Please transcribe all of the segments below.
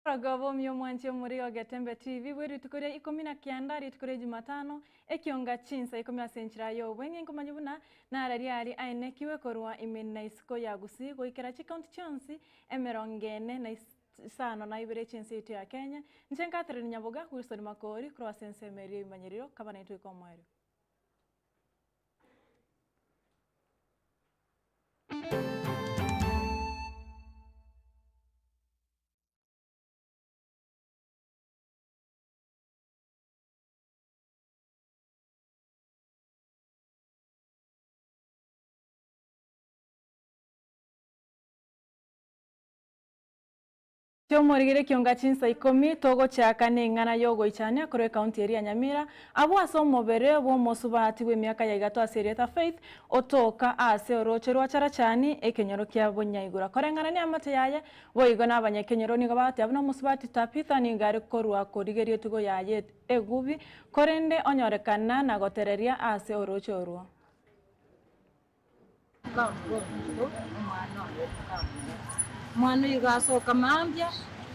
Ragabo myo mwanche muri Gatembe TV bweru tukore 19 tukore Jumatano ekionga chinsa 10 yo bwenge nkomanyibuna narari ari aine kiwe korwa imena isiko ya gusi goikera chi county chonsi emerongene na sano na ibere chinsi itu ya Kenya nchenka tere nyaboga kusori makori kroa sense meri imanyiriro kabana itu ikomwero. Morigire kionga chinsa 10 togo chakane ngana yogo ichania kore county area Nyamira abo asomo bere bo mosubati we miaka ya gato asereta faith otoka ase oroche rwachara chani ekenyoro kya bonyaigura kore ngana ni amate yaye boigo n'abanyekenyero ni gabati abona mosubati tapitha ni ngare korwa korigerie tugo yaye egubi korende onyorekana na gotereria ase oroche orwo mwana igasoka mambya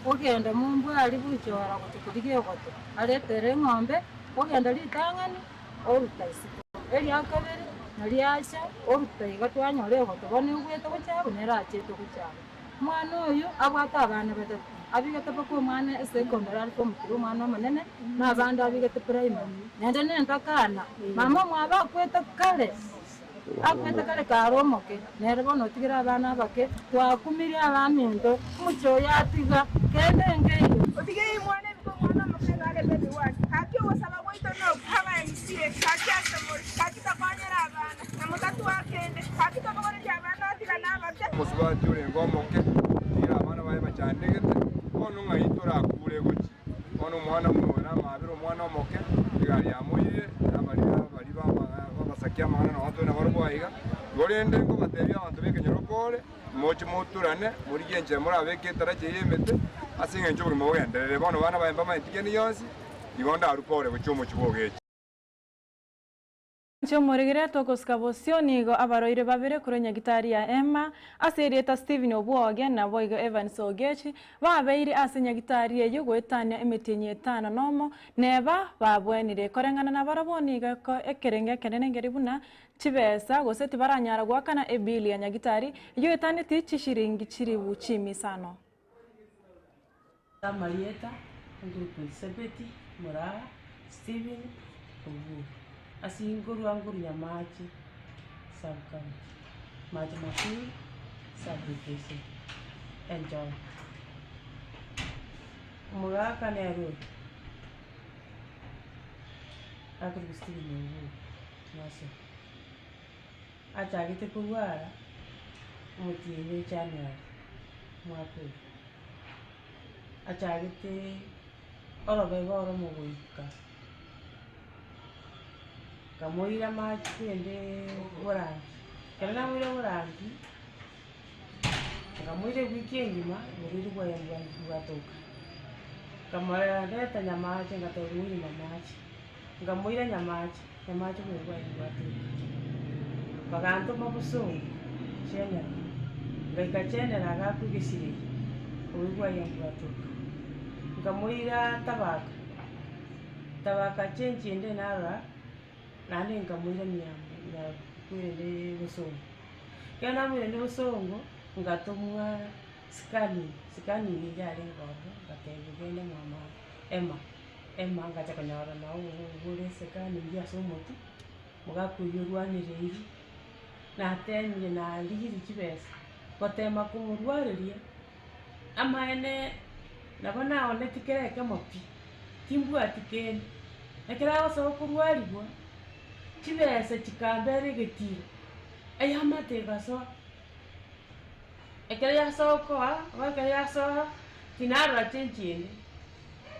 ogenda mumbu ali buchora kutikurigie goto aretere ng'ombe ogenda litangani orutaisiko eri akabere nali acha orutaiga twanyore goto bone ugwete gochabo neracheto gochabo mwana oyo abwata abana batatu abigete bako mwana secondary alifo mukuru mwana manene na abandi abigete primary nende nentakana mama mwaba kweta kale akwete kale karomoke nerebo notigira abana bake twakumiria abaminto mucho yatiga kende ngeyo otigei mwana biko mwana mukengale baby wati hakyo wasaba goito no kama MCA hakya samor hakita kwanyara abana na mutatu wakende hakita bagore cyabana atira nababya musubati ure ngomoke tira abana baye bacandegete ono ngayitora kure goki ono mwana mwana mabiro mwana omoke igari yamuye abari basakia mwana na watu na barwayiga gorende ngo batebya abantu bekenyero kore mochi muturane muri genje muri abeke taraje yemete asinga njo buri mugenderere bono bana bayamba mayitigeni yonsi igonda arukore bucumu kibogeje Morigire tokoskabosio nigo abaroire babere kurenya gitari ya Emma aserieta Steven Obwoge na boigo Evans Ogechi babeire asenya gitari ye gwetania emetinye 5 nomo neba babwenire korengana na baraboniga ko ekerenge kenengeri buna chibesa goseti baranyara gwakana ebili ya nyagitari iyo etane tichi shiringi chiri buchimi sano Marieta ngurupu Sebeti Murara Steven Obwoge asinguru anguru ya maji sabkam maji makuru sabikese enjoy mugaka nero akrustivi nero nase achagite kuwara mutiye chana mwapo achagite orobe oro muguika kamoira maji kwende burangi kana mwira burangi kamoira weekend ma muri kwa ya ngatoka kamara ndeta nyamaje ngatoruri nyamaje ngamoira nyamaje kwa ngatoka baganto mabusungu chenya ngaikachene na gakugisiri kwa ya ngatoka ngamoira tabaka chenchi ende nara nane ngamwira nyama na kwende busongo kana mwende busongo ngatomwa skani yale ngoro ngatebugende mama Emma ngacha kanyara na ubure skani ya somotu mugakuyurwanire iri na tenye na ligiri kibesa gotema kumurwariria amaene nabona one tikereke mopi timbu atikene ekera oso kurwaribwa chibese chikambere getiro ayamate gaso ekere yaso kwa wakere yaso tinara chenchinde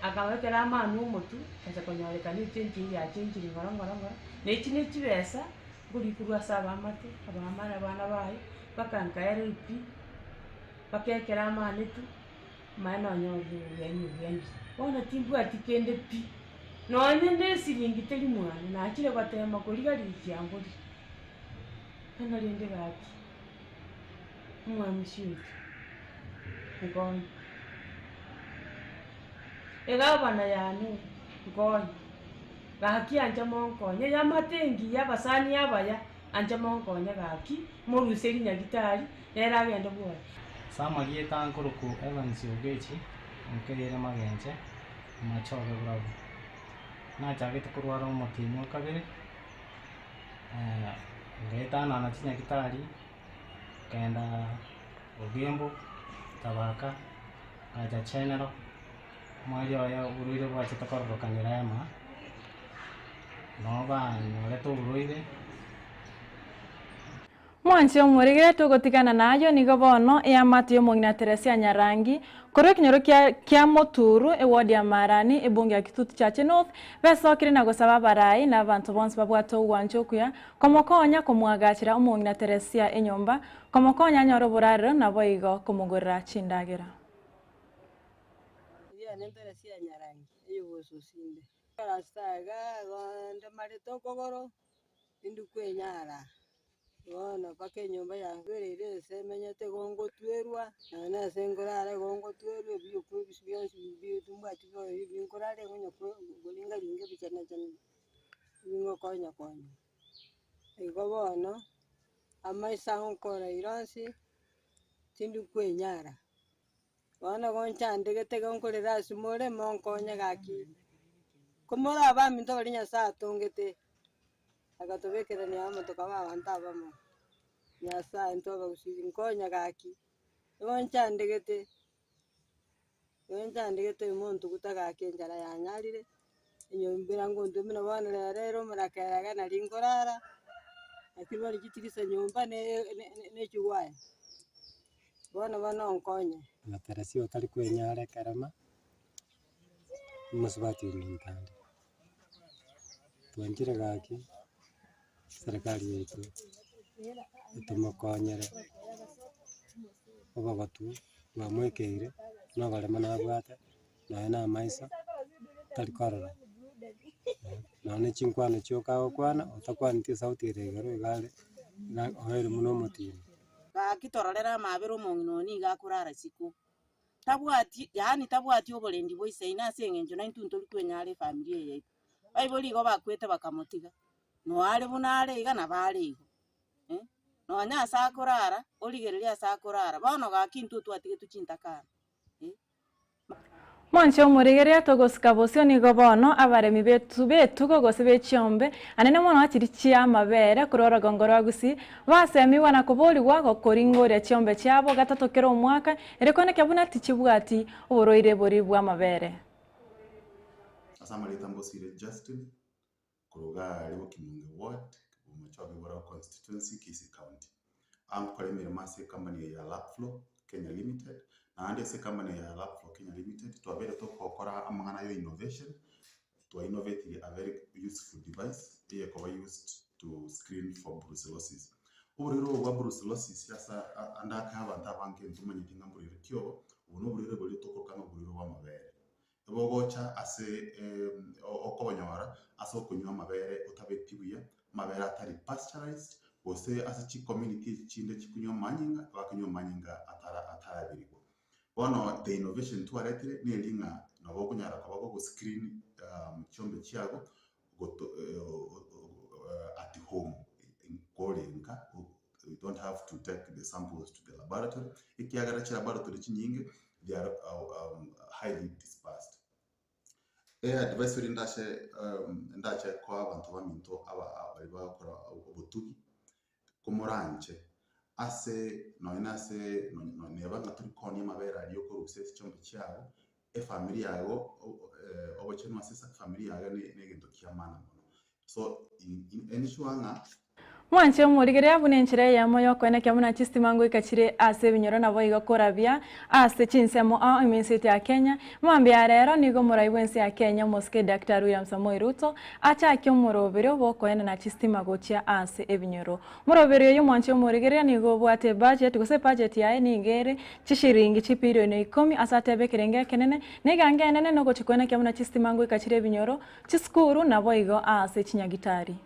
akawekera manu mutu asa konyaleka ni chenchi ya chenchi ngorongorongora nechine chibesa buri kurwa saba amate abamara bana bayi bakankaere ipi bakekera manetu mana nyoyo yenyu bona timbu atikende pi none ndesiringi teli mwana nakire kwatema koliga likyangoli kana lende gati mwa mshiyo ngo egabana yani ngonye gaki anja monkonye yamatengi yabasani yabaya anja monkonye gaki moruseri nyagitari era agenda bwa sama gieta nkuruku Evans Ogechi nkegere magenje machoge bravo na chagete kurwara umutimu kabere ngeta na tinya gitari kenda ogembo tabaka aja chenero moyo ya uruire bwa chitakorrokanira ema no ba noreto uruire mwanchi omurigire tugutigana nayo nigo bono eamati omong'ina Teresia Nyarangi korwa ekinyoro kia Moturu ewodi ya Marani ebunge ya Kitutu Chache North besokire na gusaba abarai na abantu bonse babwate ogwancha okuya komokonya komwagachira omong'ina Teresia enyomba komokonya anyora oborarero nabo igo komogorera chindagera ya Teresia Nyarangi eyogososinde karastaga gonde marito kogoro indukwenyara bona pake nyumba yangu rere semenyete gongo twerwa na sengorare gongo twerwa biyo kubisibyansi biyo tumbati biyo ngorare gonyo golinga linge bichana chana bingo konya ego bono amaisa onkora iransi tindu kwenyara bona gonchande gete gonkorera simore monkonya gaki komora abami ntobari nyasa tongete agatobekera ni amato kaba abantu abamo nyasa ntoba gusizinkonya gaki gonchande gete umuntu gutaga kenjara yanyarire inyombira ngo ndumina bana rero murakeraga na ringorara akibari gitigisa nyumba ne kiwaya bona onkonya na Teresia otari kwenyara karama musubati n'intande twanjira gaki serikali yetu itumukonyere obagatu bamwekeire nabarema nabwate naye na maisa tari korora none chinkwano chiokago kwana otakwanite sauti iregero igare ohere muno mutini gakitororera amabere omong'inoni gakurara siku tabwati oborendi boise inase eng'encho naintu tori kwenyara efamily yaitu baibori igo bakwete bakamotiga noare bunare iga nabare igo nonya ase akorara origereria ase akorara bono gakintu twatige tuchintakana mwanchi omurigeria togosika bosio nigo bono abaremi betu gogose bechiombe anene mono achiri chia amabere kurora gongoro agusi basemiwa na kuboriwa gokoringoria chiombe chiabo gatatokera omwaka erekone kyabuna tichibwati oboroire bori bwa amabere asamarita mbosire Justin kuruga riwo Kimunge ward umuchobe bora constituency Kisii county amkore miremase company ya Lapflow Kenya Limited na ande se company ya Lapflow Kenya Limited twabere tokokora amangana yo innovation to innovate a very useful device ko used to screen for brucellosis uburiro bwa brucellosis yasa andaka abantu abanke ntumanye tingamburire kyo ubuno buriro buri tokokana uburiro bwa mabere bogocha ase okobonyora ase okunywa amabere utabetibuya amabere atari pasteurized bose ase chi community chinde chikunywa manyinga bakunywa manyinga atarabirigo bono the innovation twaretire nelinga nabo kunyara kwa go screen chombe chiago at home in kolenga we don't have to take the samples to the laboratory ikiagara cha laboratory chinyinge they are highly dispersed advisory ndache kwa abantu baminto abari bakora ubutugi kumuranje ase noinase neba ngaturi koni mabera ariyo ko rusese cyombe cyabo family yago obochenwa sesa family yaga negendo kiamana so in enishwanga mwanchi omurigere abunenchire yamo yokwene kyamuna chistimango ikachire ase binyoro nabo igakorabia ase chinsemo iminsi ya Kenya mwambi arero nigo murai wensi ya Kenya moske Dr. William Samoei Ruto achakyo murobere bokwene na chistimango chia ase ebinyoro murobere yo mwanchi omurigere nigo bwate budget gose budget yae nigere chishiringi chipiro no 10 asatebe kirenge kenene nigange nene no gochikwene kyamuna chistimango ikachire binyoro chiskuru nabo igo ase chinyagitari.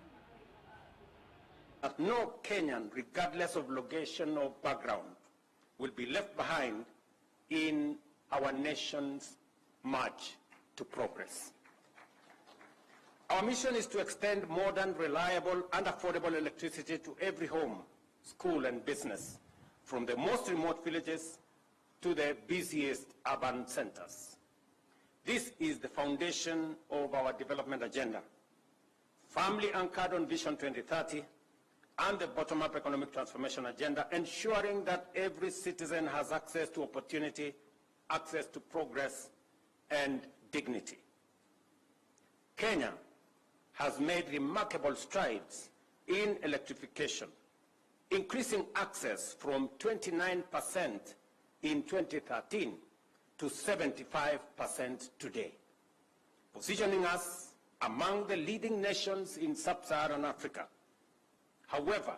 That no Kenyan, regardless of location or background, will be left behind in our nation's march to to progress. Our mission is to extend modern, reliable, and affordable electricity to every home, school, and business, from the most remote villages to the busiest urban centers. This is the foundation of our development agenda, firmly anchored on Vision 2030 and the bottom-up economic transformation agenda, ensuring that every citizen has access to opportunity, access to progress, and dignity. Kenya has made remarkable strides in electrification, increasing access from 29% in 2013 to 75% today, positioning us among the leading nations in sub-Saharan Africa. However,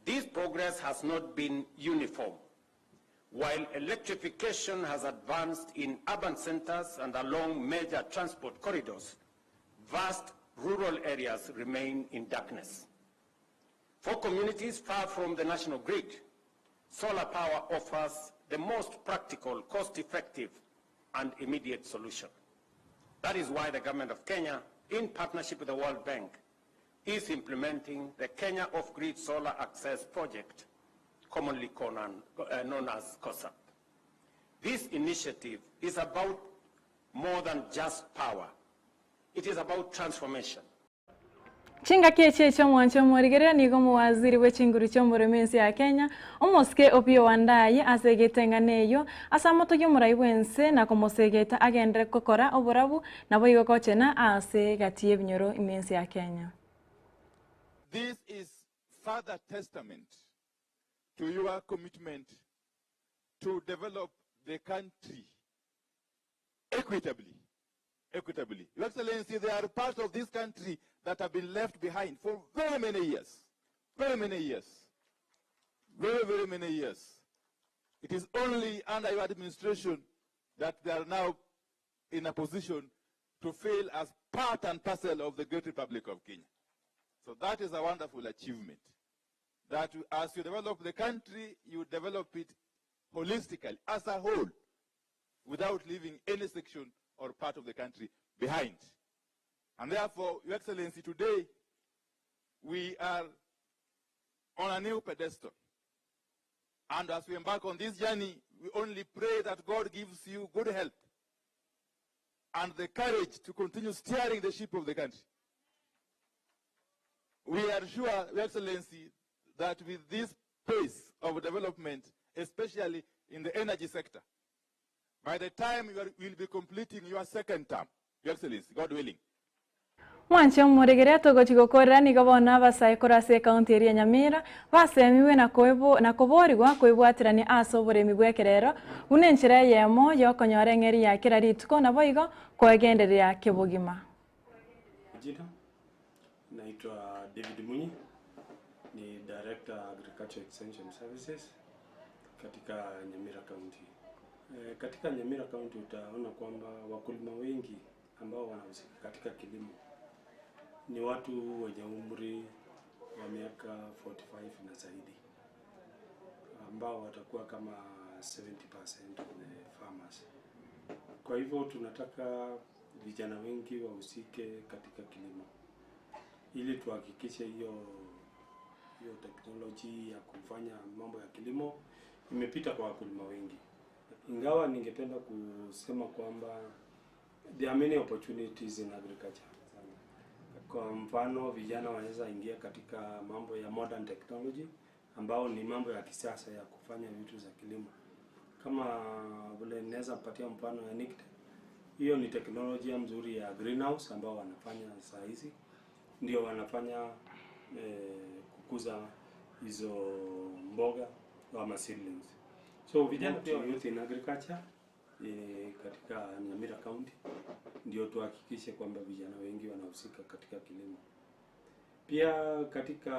this progress has not been uniform. While electrification has advanced in urban centers and along major transport corridors, vast rural areas remain in darkness. For communities far from the national grid, solar power offers the most practical, cost-effective, and immediate solution. That is why the government of Kenya, in partnership with the World Bank, is implementing the Kenya Off-Grid Solar Access Project, commonly known as KOSAP. This initiative is about more than just power. It is about transformation. Chinga keche chomwancho morigerea nigo muwaziri w'ekinguru ky'omuremensi ya Kenya omoske Opiyo Wandayi asegetenganeyo asamoto y'omurai bwense na komosegeta agendere kokora oburabu nabo igokochena ase gati y'ebinyoro imensi ya Kenya. This is further testament to your commitment to develop the country equitably. Your Excellency, there are parts of this country that have been left behind for very many years. Very many years. It is only under your administration that they are now in a position to fail as part and parcel of the great Republic of Kenya. So that is a wonderful achievement. That as you develop the country, you develop it holistically, as a whole, without leaving any section or part of the country behind. And therefore, Your Excellency, today we are on a new pedestal. And as we embark on this journey, we only pray that God gives you good health and the courage to continue steering the ship of the country. We are sure, Your Excellency, that with this pace of development, especially in the energy sector, by the time you will be completing your second term, Your Excellency, God willing. Mwancho muregerea togo chigokora nigo bona basai korase county area Nyamira basemiwe na koborigwa kwibwatirani aso buremi bwekerero unenchira yemo yokonyora ngeri ya kirarituko nabo igo kwegenderera kibugima. Jina naitwa David Munyi, ni Director Agriculture Extension Services katika Nyamira County. Katika Nyamira County utaona kwamba wakulima wengi ambao wanahusika katika kilimo ni watu wenye umri wa miaka 45 na zaidi, ambao watakuwa kama 70% of the farmers. Kwa hivyo tunataka vijana wengi wahusike katika kilimo ili tuhakikishe hiyo teknoloji ya kufanya mambo ya kilimo imepita kwa wakulima wengi. Ingawa ningependa kusema kwamba there are many opportunities in agriculture. Kwa mfano, vijana wanaweza ingia katika mambo ya modern technology ambao ni mambo ya kisasa ya kufanya vitu za kilimo. Kama vile naweza patia mfano ya NICTA. Hiyo ni teknolojia mzuri ya greenhouse ambao wanafanya saa hizi. Ndio wanafanya kukuza hizo mboga ama seedlings. So vijana pia youth in agriculture katika Nyamira County ndio tuhakikishe kwamba vijana wengi wanahusika katika kilimo. Pia katika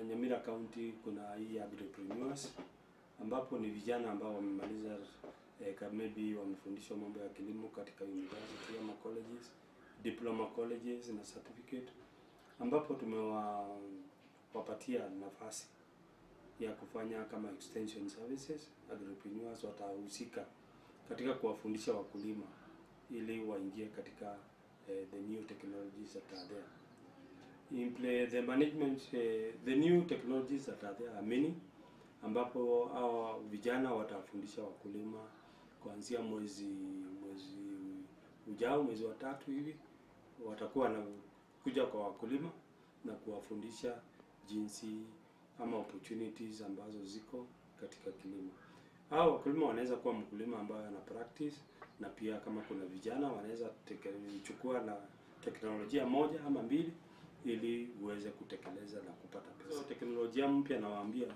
Nyamira County kuna hii agripreneurs ambapo ni vijana ambao wamemaliza maybe wamefundishwa mambo ya kilimo katika university ama colleges, diploma colleges na certificate, ambapo tumewapatia nafasi ya kufanya kama extension services. Agripreneurs watahusika katika kuwafundisha wakulima ili waingie katika the new technologies that are there. The management, the new technologies that are there are many, ambapo hao vijana watafundisha wakulima kuanzia mwezi ujao, mwezi wa 3 hivi, watakuwa na kuja kwa wakulima na kuwafundisha jinsi ama opportunities ambazo ziko katika kilimo. Hao wakulima wanaweza kuwa mkulima ambaye ana practice, na pia kama kuna vijana wanaweza kuchukua na teknolojia moja ama mbili ili uweze kutekeleza na kupata pesa. Teknolojia mpya nawaambia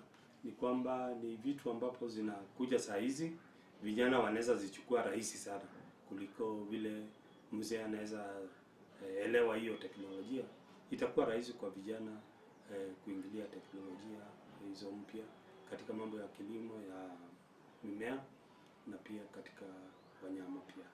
ni kwamba ni vitu ambapo zinakuja saa hizi, vijana wanaweza zichukua rahisi sana kuliko vile mzee anaweza elewa hiyo teknolojia. Itakuwa rahisi kwa vijana kuingilia teknolojia hizo mpya katika mambo ya kilimo ya mimea na pia katika wanyama pia.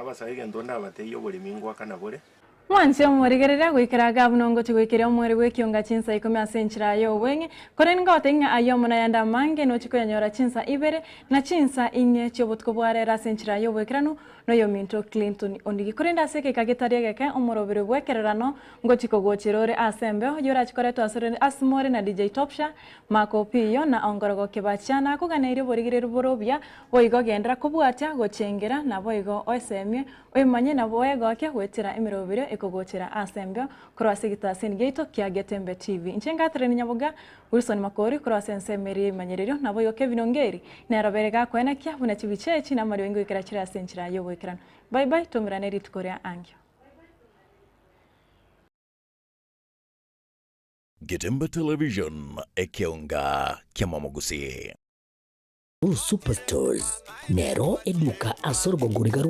Abasaige ndonda abateyo buri mingwa kana bure Mwansi omurigerera gwikira gabunongo tigwikira omweri gwikionga chinsa 10 asenchira yo wenge korenga otenga ayomona yanda mange no chiko yanyora chinsa ibere na chinsa 4 chobutko bwarera asenchira yo wekirano no yominto Clinton ondigi korenda seke kagetaria geke omorobere bwekererano ngo chiko gochirore asembe yora chikoreto asore asmore na DJ Topsha makopiyo na ongorogo kebachana kuganeire burigerero borobia boigo gendera kubwatya gochengera na boigo osemye oyimanye na boego ke gwetira emirobere ekogochera asembyo kurwase gitasen geito kya Getembe TV nchenga treni nyaboga Wilson Makori kurwase nsemeri manyererio na boigo Kevin Ongeri na roberega kwena kya buna chibichechi na mari wengo ikira chira senchira yo wekran bye bye tumirane ritkoria angyo Getembe Television ekionga kya Mamogusi Superstores Nero eduka asorgo gurigarwa